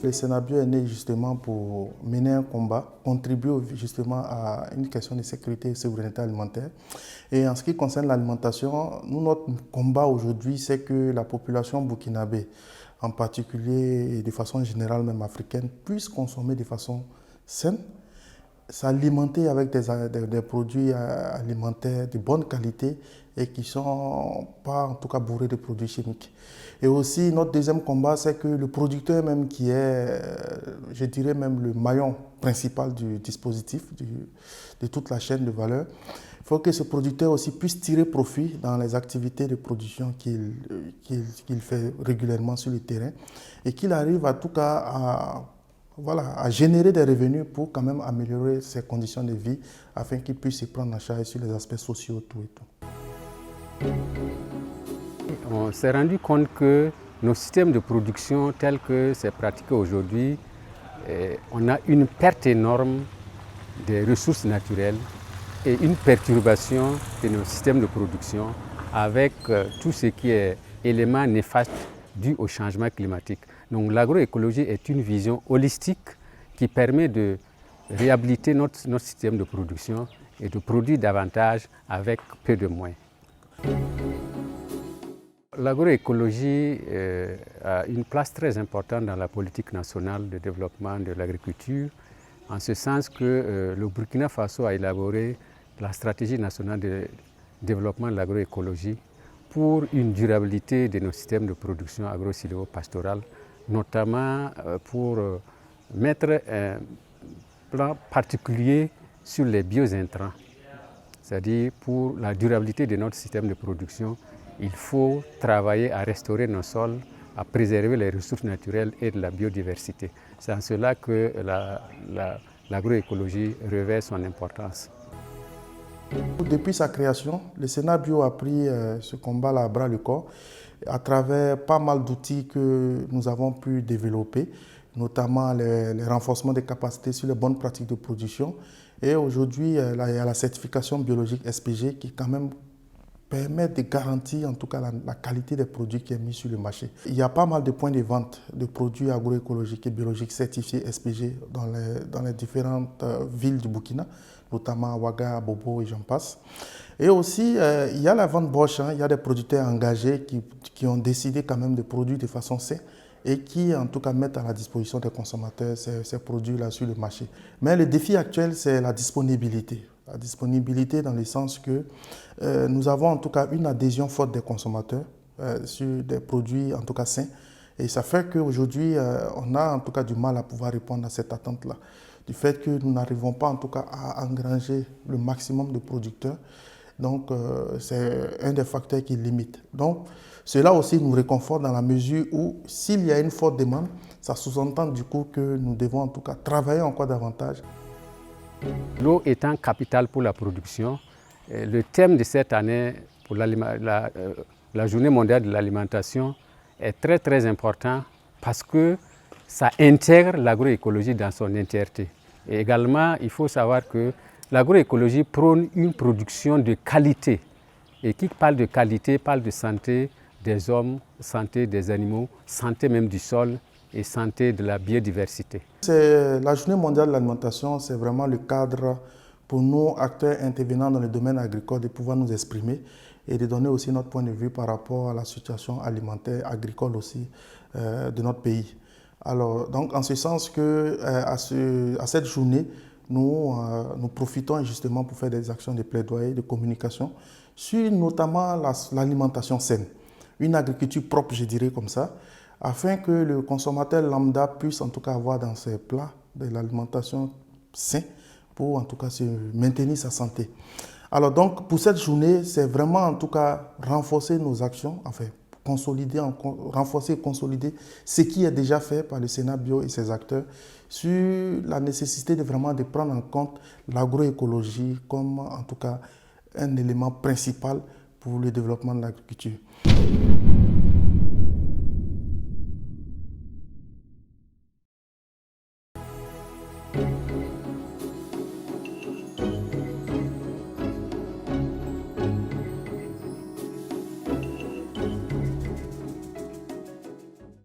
Le Sénat Bio est né justement pour mener un combat, contribuer justement à une question de sécurité et souveraineté alimentaire. Et en ce qui concerne l'alimentation, notre combat aujourd'hui, c'est que la population burkinabé, en particulier et de façon générale même africaine, puisse consommer de façon saine, s'alimenter avec des produits alimentaires de bonne qualité et qui ne sont pas en tout cas bourrés de produits chimiques. Et aussi notre deuxième combat, c'est que le producteur même qui est, je dirais même le maillon principal du dispositif, de toute la chaîne de valeur, il faut que ce producteur aussi puisse tirer profit dans les activités de production qu'il fait régulièrement sur le terrain et qu'il arrive en tout cas à générer des revenus pour quand même améliorer ses conditions de vie afin qu'il puisse se prendre en charge sur les aspects sociaux tout et tout. On s'est rendu compte que nos systèmes de production tels que c'est pratiqué aujourd'hui, on a une perte énorme des ressources naturelles et une perturbation de nos systèmes de production avec tout ce qui est éléments néfastes dus au changement climatique. Donc l'agroécologie est une vision holistique qui permet de réhabiliter notre système de production et de produire davantage avec peu de moyens. L'agroécologie a une place très importante dans la politique nationale de développement de l'agriculture, en ce sens que le Burkina Faso a élaboré la stratégie nationale de développement de l'agroécologie pour une durabilité de nos systèmes de production agro-sylvo-pastorale, notamment pour mettre un plan particulier sur les biointrants. C'est-à-dire pour la durabilité de notre système de production, il faut travailler à restaurer nos sols, à préserver les ressources naturelles et de la biodiversité. C'est en cela que l'agroécologie revêt son importance. Depuis sa création, le Sénat Bio a pris ce combat-là à bras le corps à travers pas mal d'outils que nous avons pu développer, notamment les renforcements des capacités sur les bonnes pratiques de production. Et aujourd'hui, il y a la certification biologique SPG qui quand même permet de garantir en tout cas la qualité des produits qui est mis sur le marché. Il y a pas mal de points de vente de produits agroécologiques et biologiques certifiés SPG dans les différentes villes du Burkina, notamment à Ouaga, à Bobo et j'en passe. Et aussi, il y a la vente Bosch, il y a des producteurs engagés qui ont décidé quand même de produire de façon saine et qui en tout cas mettent à la disposition des consommateurs ces produits-là sur le marché. Mais le défi actuel, c'est la disponibilité. La disponibilité dans le sens que nous avons en tout cas une adhésion forte des consommateurs sur des produits en tout cas sains. Et ça fait qu'aujourd'hui, on a en tout cas du mal à pouvoir répondre à cette attente-là. Du fait que nous n'arrivons pas en tout cas à engranger le maximum de producteurs. Donc, c'est un des facteurs qui limite. Donc, cela aussi nous réconforte dans la mesure où s'il y a une forte demande, ça sous-entend du coup que nous devons en tout cas travailler encore davantage. L'eau étant capitale pour la production, le thème de cette année pour la Journée mondiale de l'alimentation est très très important parce que ça intègre l'agroécologie dans son entièreté. Et également, il faut savoir que l'agroécologie prône une production de qualité. Et qui parle de qualité parle de santé des hommes, santé des animaux, santé même du sol et santé de la biodiversité. La Journée mondiale de l'alimentation, c'est vraiment le cadre pour nous, acteurs intervenants dans le domaine agricole, de pouvoir nous exprimer et de donner aussi notre point de vue par rapport à la situation alimentaire, agricole aussi de notre pays. Alors, donc, en ce sens que à cette journée, nous profitons justement pour faire des actions de plaidoyer, de communication sur notamment l'alimentation saine, une agriculture propre, je dirais comme ça, afin que le consommateur lambda puisse en tout cas avoir dans ses plats de l'alimentation saine pour en tout cas se maintenir sa santé. Alors donc pour cette journée, c'est vraiment en tout cas renforcer nos actions, enfin renforcer et consolider ce qui est déjà fait par le Sénat Bio et ses acteurs sur la nécessité de vraiment de prendre en compte l'agroécologie comme en tout cas un élément principal pour le développement de l'agriculture.